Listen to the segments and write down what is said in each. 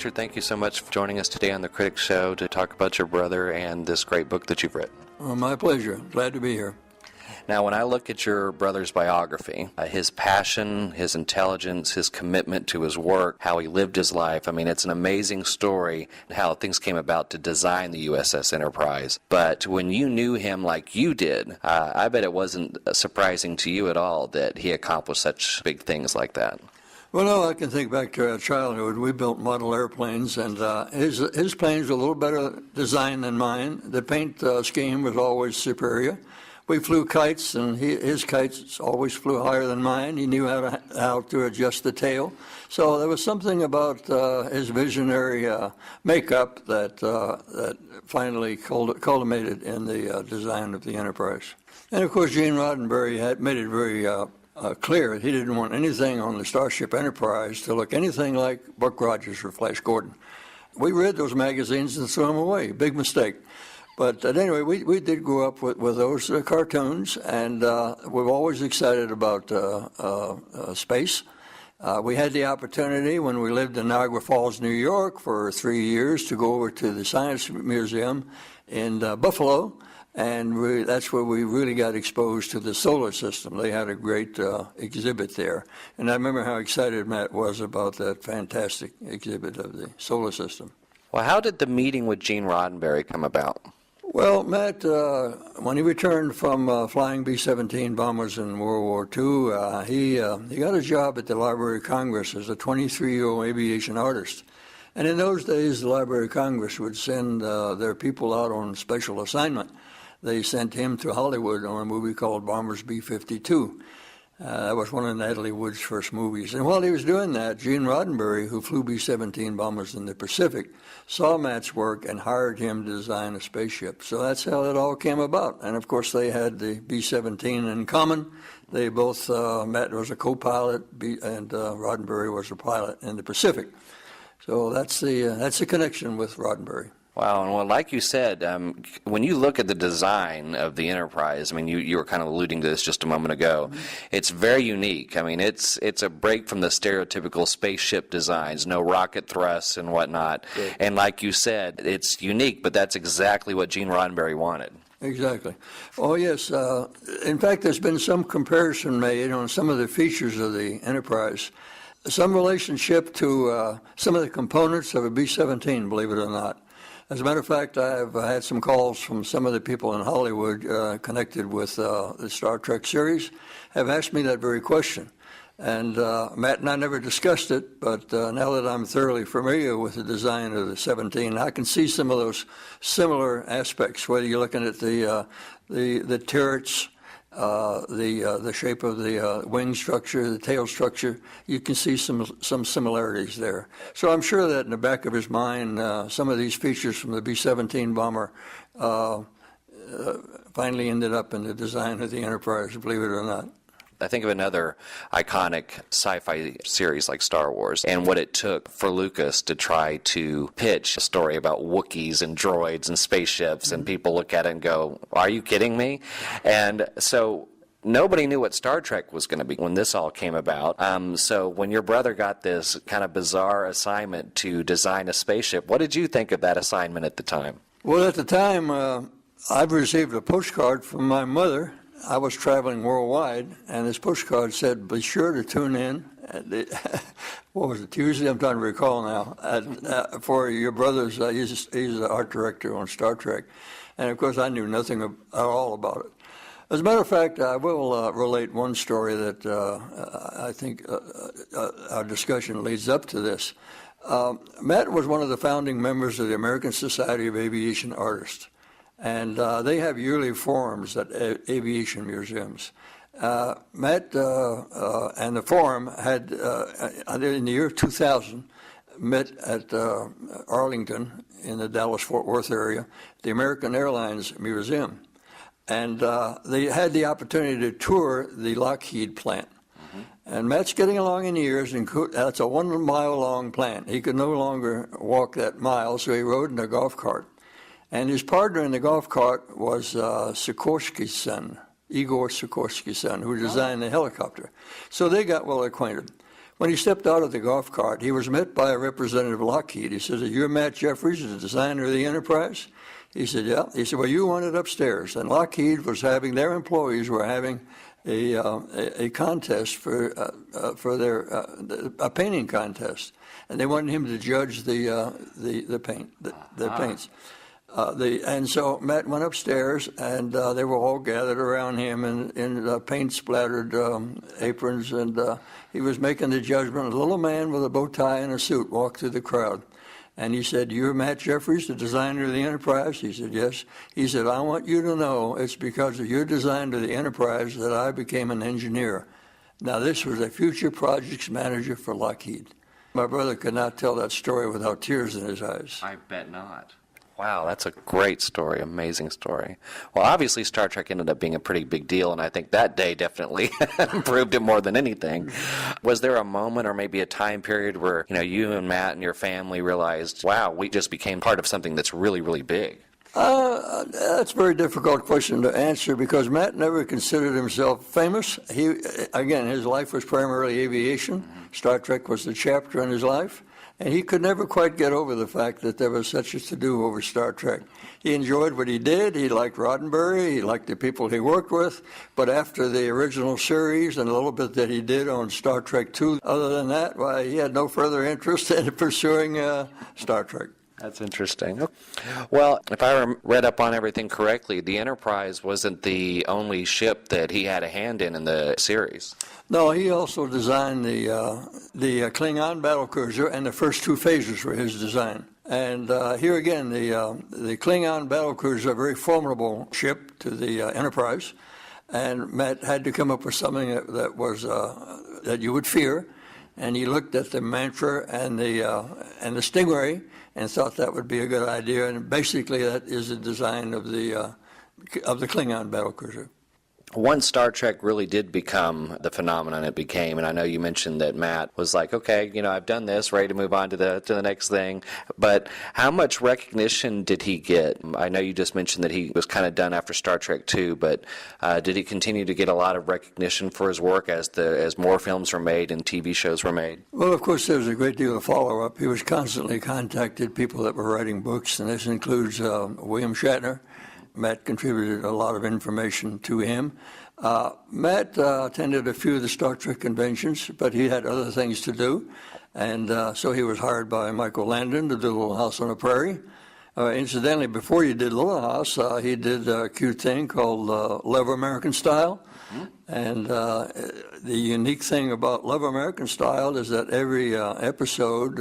Richard, thank you so much for joining us today on the Critic Show to talk about your brother and this great book that you've written. Well, my pleasure. Glad to be here. Now, when I look at your brother's biography, his passion, his intelligence, his commitment to his work, how he lived his life, I mean, it's an amazing story how things came about to design the USS Enterprise. But when you knew him like you did, I bet it wasn't surprising to you at all that he accomplished such big things like that. Well, no, I can think back to our childhood. We built model airplanes, and his planes were a little better designed than mine. The paint scheme was always superior. We flew kites, and his kites always flew higher than mine. He knew how to adjust the tail. So there was something about his visionary makeup that finally culminated in the design of the Enterprise. And, of course, Gene Roddenberry had made it very clear he didn't want anything on the Starship Enterprise to look anything like Buck Rogers or Flash Gordon. We read those magazines and threw them away. Big mistake. But anyway, we did grow up with those cartoons, and we're always excited about space. We had the opportunity when we lived in Niagara Falls, New York for 3 years to go over to the Science Museum in Buffalo, and that's where we really got exposed to the solar system. They had a great exhibit there, and I remember how excited Matt was about that fantastic exhibit of the solar system. Well, how did the meeting with Gene Roddenberry come about? Well, Matt, when he returned from flying B-17 bombers in World War II, he got a job at the Library of Congress as a 23-year-old aviation artist. And in those days, the Library of Congress would send their people out on special assignment. They sent him to Hollywood on a movie called Bombers B-52. That was one of Natalie Wood's first movies. And while he was doing that, Gene Roddenberry, who flew B-17 bombers in the Pacific, saw Matt's work and hired him to design a spaceship. So that's how it all came about. And, of course, they had the B-17 in common. They both, Matt was a co-pilot, and Roddenberry was a pilot in the Pacific. So that's the connection with Roddenberry. Wow, and well, like you said, when you look at the design of the Enterprise, I mean, you were kind of alluding to this just a moment ago. Mm-hmm. It's very unique. I mean, it's a break from the stereotypical spaceship designs, no rocket thrusts and whatnot. Right. And like you said, it's unique, but that's exactly what Gene Roddenberry wanted. Exactly. Oh, yes. In fact, there's been some comparison made on some of the features of the Enterprise. Some relationship to some of the components of a B-17, believe it or not. As a matter of fact, I've had some calls from some of the people in Hollywood connected with the Star Trek series, have asked me that very question. And Matt and I never discussed it, but now that I'm thoroughly familiar with the design of the 17, I can see some of those similar aspects, whether you're looking at the turrets, the shape of the wing structure, the tail structure, you can see some similarities there. So I'm sure that in the back of his mind, some of these features from the B-17 bomber finally ended up in the design of the Enterprise, believe it or not. I think of another iconic sci-fi series like Star Wars and what it took for Lucas to try to pitch a story about Wookiees and droids and spaceships, and people look at it and go, are you kidding me? And so nobody knew what Star Trek was going to be when this all came about. So when your brother got this kind of bizarre assignment to design a spaceship, what did you think of that assignment at the time? Well, at the time, I've received a postcard from my mother. I was traveling worldwide, and this postcard said, be sure to tune in, what was it, Tuesday? I'm trying to recall now, for your brother's, he's the art director on Star Trek. And, of course, I knew nothing at all about it. As a matter of fact, I will relate one story that I think our discussion leads up to this. Matt was one of the founding members of the American Society of Aviation Artists. And they have yearly forums at aviation museums. Matt and the forum had, in the year 2000, met at Arlington in the Dallas-Fort Worth area, the American Airlines Museum. And they had the opportunity to tour the Lockheed plant. Mm-hmm. And Matt's getting along in years, and that's a 1 mile long plant. He could no longer walk that mile, so he rode in a golf cart. And his partner in the golf cart was Sikorsky's son, Igor Sikorsky's son, who designed the helicopter. So they got well acquainted. When he stepped out of the golf cart, he was met by a representative of Lockheed. He said, "You're Matt Jefferies, the designer of the Enterprise?" He said, "Yeah." He said, "Well, you want it upstairs." And Lockheed was having, their employees were having a contest for their a painting contest, and they wanted him to judge the paints. And so Matt went upstairs, and they were all gathered around him in paint-splattered aprons, and he was making the judgment. A little man with a bow tie and a suit walked through the crowd, and he said, "You're Matt Jefferies, the designer of the Enterprise?" He said, "Yes." He said, "I want you to know it's because of your design of the Enterprise that I became an engineer." Now, this was a future projects manager for Lockheed. My brother could not tell that story without tears in his eyes. I bet not. Wow, that's a great story, amazing story. Well, obviously Star Trek ended up being a pretty big deal, and I think that day definitely proved it more than anything. Was there a moment or maybe a time period where, you and Matt and your family realized, wow, we just became part of something that's really, really big? That's a very difficult question to answer because Matt never considered himself famous. His life was primarily aviation. Star Trek was the chapter in his life. And he could never quite get over the fact that there was such a to-do over Star Trek. He enjoyed what he did. He liked Roddenberry. He liked the people he worked with. But after the original series and a little bit that he did on Star Trek II, other than that, he had no further interest in pursuing Star Trek. That's interesting. Well, if I read up on everything correctly, the Enterprise wasn't the only ship that he had a hand in the series. No, he also designed the Klingon battlecruiser, and the first two phases were his design. And here again, the Klingon battlecruiser, a very formidable ship to the Enterprise, and Matt had to come up with something that was that you would fear. And he looked at the Mantra and the Stingray and thought that would be a good idea. And basically, that is the design of the Klingon battlecruiser. Once Star Trek really did become the phenomenon it became, and I know you mentioned that Matt was like, okay, I've done this, ready to move on to the next thing, but how much recognition did he get? I know you just mentioned that he was kind of done after Star Trek II, but did he continue to get a lot of recognition for his work as more films were made and TV shows were made? Well, of course, there was a great deal of follow-up. He was constantly contacted people that were writing books, and this includes William Shatner. Matt contributed a lot of information to him. Matt attended a few of the Star Trek conventions, but he had other things to do. And so he was hired by Michael Landon to do Little House on the Prairie. Incidentally, before he did Little House, he did a cute thing called Love American Style. And the unique thing about Love American Style is that every episode,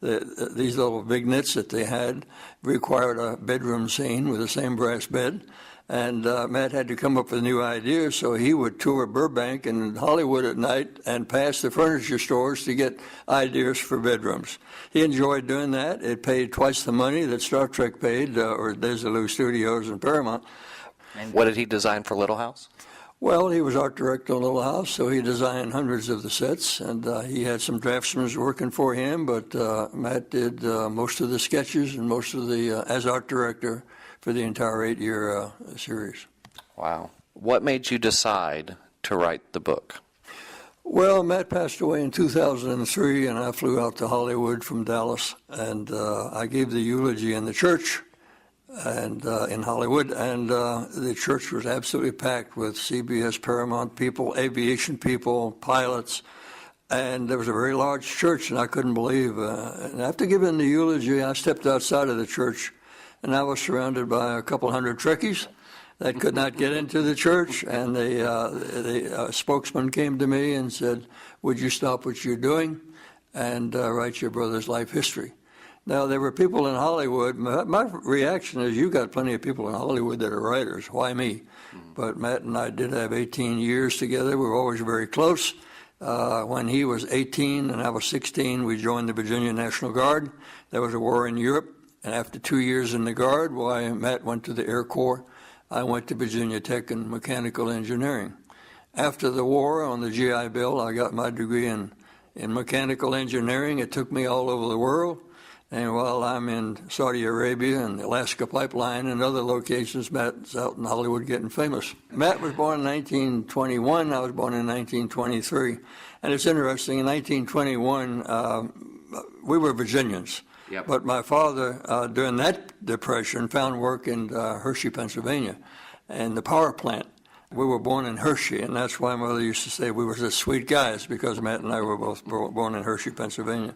these little vignettes that they had required a bedroom scene with the same brass bed. And Matt had to come up with new ideas, so he would tour Burbank and Hollywood at night and pass the furniture stores to get ideas for bedrooms. He enjoyed doing that. It paid twice the money that Star Trek paid, or Desilu Studios and Paramount. And what did he design for Little House? Well, he was art director on Little House, so he designed hundreds of the sets, and he had some draftsmen working for him, but Matt did most of the sketches and most of the, as art director, for the entire 8-year series. Wow. What made you decide to write the book? Well, Matt passed away in 2003, and I flew out to Hollywood from Dallas, and I gave the eulogy in the church and in Hollywood, and the church was absolutely packed with CBS, Paramount people, aviation people, pilots, and there was a very large church, and I couldn't believe. And after giving the eulogy, I stepped outside of the church, and I was surrounded by a couple hundred Trekkies that could not get into the church, and the spokesman came to me and said, "Would you stop what you're doing and write your brother's life history?" Now, there were people in Hollywood. My reaction is, you got plenty of people in Hollywood that are writers. Why me? But Matt and I did have 18 years together. We were always very close. When he was 18 and I was 16, we joined the Virginia National Guard. There was a war in Europe. And after 2 years in the Guard, Matt went to the Air Corps. I went to Virginia Tech in mechanical engineering. After the war, on the GI Bill, I got my degree in mechanical engineering. It took me all over the world. And while I'm in Saudi Arabia and the Alaska Pipeline and other locations, Matt's out in Hollywood getting famous. Matt was born in 1921. I was born in 1923. And it's interesting, in 1921, we were Virginians. Yep. But my father, during that depression, found work in Hershey, Pennsylvania, and the power plant. We were born in Hershey, and that's why my mother used to say we were the sweet guys, because Matt and I were both born in Hershey, Pennsylvania.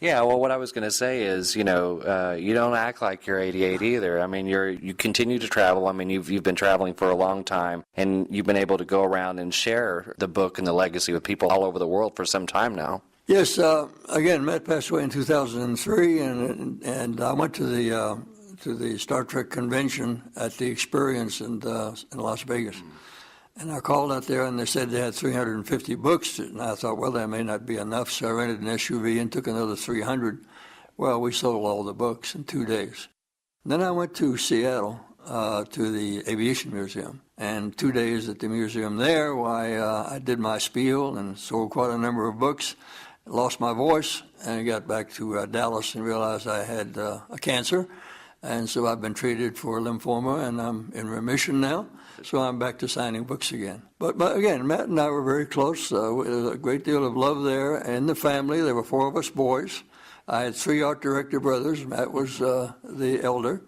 Yeah, well, what I was going to say is, you don't act like you're 88 either. I mean, you continue to travel. I mean, you've been traveling for a long time, and you've been able to go around and share the book and the legacy with people all over the world for some time now. Yes, again, Matt passed away in 2003, and I went to the Star Trek convention at the Experience in Las Vegas. And I called out there, and they said they had 350 books. And I thought, well, that may not be enough, so I rented an SUV and took another 300. Well, we sold all the books in 2 days. Then I went to Seattle to the Aviation Museum. And 2 days at the museum there, I did my spiel and sold quite a number of books. Lost my voice, and got back to Dallas and realized I had a cancer. And so I've been treated for lymphoma, and I'm in remission now. So I'm back to signing books again. But again, Matt and I were very close. With a great deal of love there in the family. There were 4 of us boys. I had 3 art director brothers. Matt was the elder.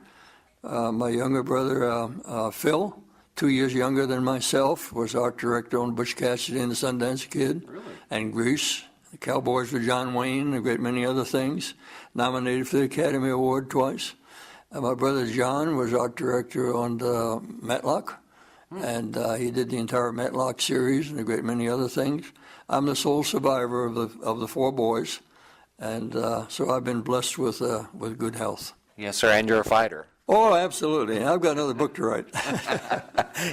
My younger brother, Phil, 2 years younger than myself, was art director on Butch Cassidy and the Sundance Kid. Really? And Grease. The Cowboys with John Wayne, and a great many other things. Nominated for the Academy Award twice. My brother John was art director on Matlock, and he did the entire Matlock series and a great many other things. I'm the sole survivor of the 4 boys, and so I've been blessed with good health. Yes, sir, and you're a fighter. Oh, absolutely. I've got another book to write.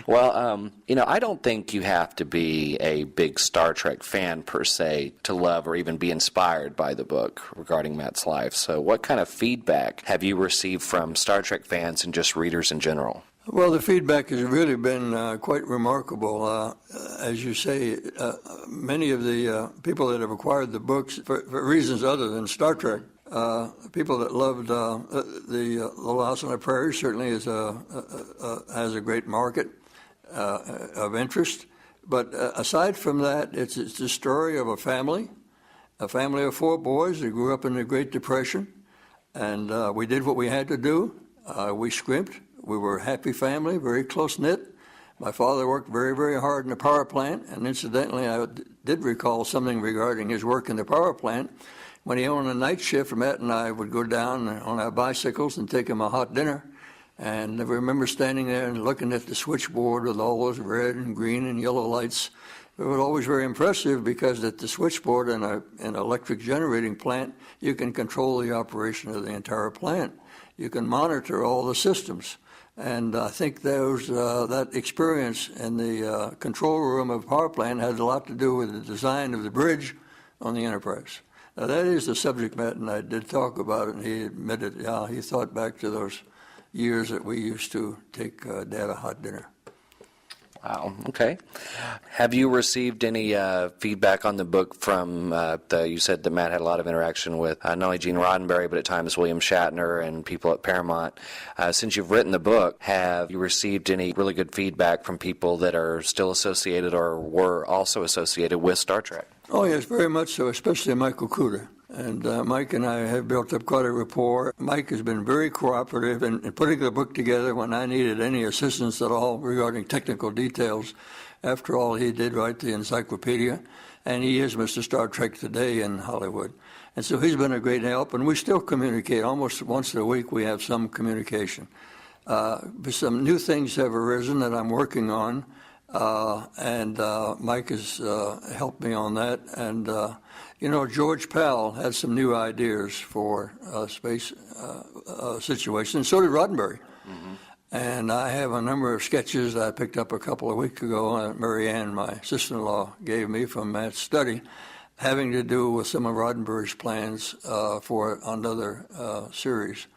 Well, I don't think you have to be a big Star Trek fan per se to love or even be inspired by the book regarding Matt's life. So what kind of feedback have you received from Star Trek fans and just readers in general? Well, the feedback has really been quite remarkable. As you say, many of the people that have acquired the books for reasons other than Star Trek, people that loved the Little House on the Prairie certainly has a great market of interest. But aside from that, it's the story of a family of 4 boys that grew up in the Great Depression, and we did what we had to do. We scrimped. We were a happy family, very close-knit. My father worked very, very hard in the power plant, and incidentally, I did recall something regarding his work in the power plant. When he owned a night shift, Matt and I would go down on our bicycles and take him a hot dinner. And I remember standing there and looking at the switchboard with all those red and green and yellow lights. It was always very impressive because at the switchboard in an electric generating plant, you can control the operation of the entire plant. You can monitor all the systems. And I think that experience in the control room of a power plant had a lot to do with the design of the bridge on the Enterprise. Now, that is the subject Matt and I did talk about it, and he admitted, he thought back to those years that we used to take Dad a hot dinner. Wow, okay. Have you received any feedback on the book from, you said that Matt had a lot of interaction with not only Gene Roddenberry, but at times William Shatner and people at Paramount. Since you've written the book, have you received any really good feedback from people that are still associated or were also associated with Star Trek? Oh, yes, very much so, especially Michael Kuda. And Mike and I have built up quite a rapport. Mike has been very cooperative in putting the book together when I needed any assistance at all regarding technical details. After all, he did write the encyclopedia, and he is Mr. Star Trek today in Hollywood. And so he's been a great help, and we still communicate. Almost once a week we have some communication. Some new things have arisen that I'm working on, and Mike has helped me on that. And George Pal had some new ideas for space situation, and so did Roddenberry. Mm-hmm. And I have a number of sketches that I picked up a couple of weeks ago. Mary Ann, my sister-in-law, gave me from Matt's study, having to do with some of Roddenberry's plans for another series.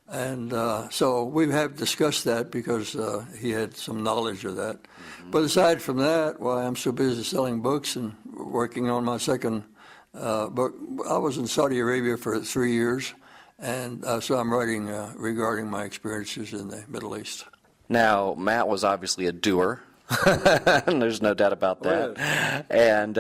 And so we have discussed that because he had some knowledge of that. Mm-hmm. But aside from that, why I'm so busy selling books and working on my second book. I was in Saudi Arabia for 3 years, And so I'm writing regarding my experiences in the Middle East. Now, Matt was obviously a doer. There's no doubt about that. Yes. And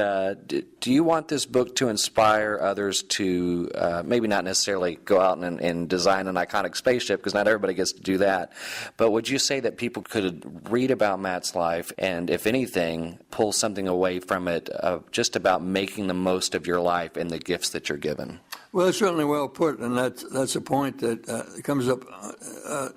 do you want this book to inspire others to maybe not necessarily go out and design an iconic spaceship, because not everybody gets to do that, but would you say that people could read about Matt's life and, if anything, pull something away from it just about making the most of your life and the gifts that you're given? Well, it's certainly well put, and that's a point that comes up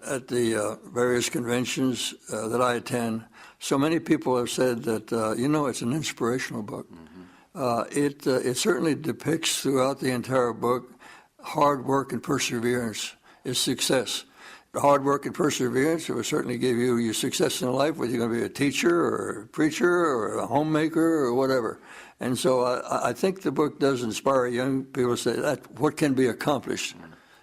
at the various conventions that I attend. So many people have said that, it's an inspirational book. Mm-hmm. It certainly depicts throughout the entire book hard work and perseverance is success. The hard work and perseverance will certainly give you your success in life, whether you're going to be a teacher or a preacher or a homemaker or whatever. And so I think the book does inspire young people to say that what can be accomplished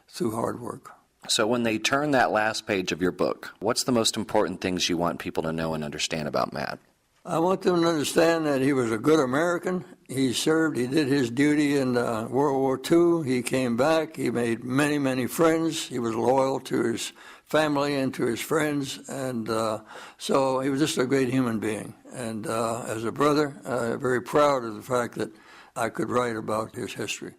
through hard work. So when they turn that last page of your book, what's the most important things you want people to know and understand about Matt? I want them to understand that he was a good American. He served, he did his duty in World War II. He came back, he made many, many friends. He was loyal to his family and to his friends. And so he was just a great human being. And as a brother, very proud of the fact that I could write about his history.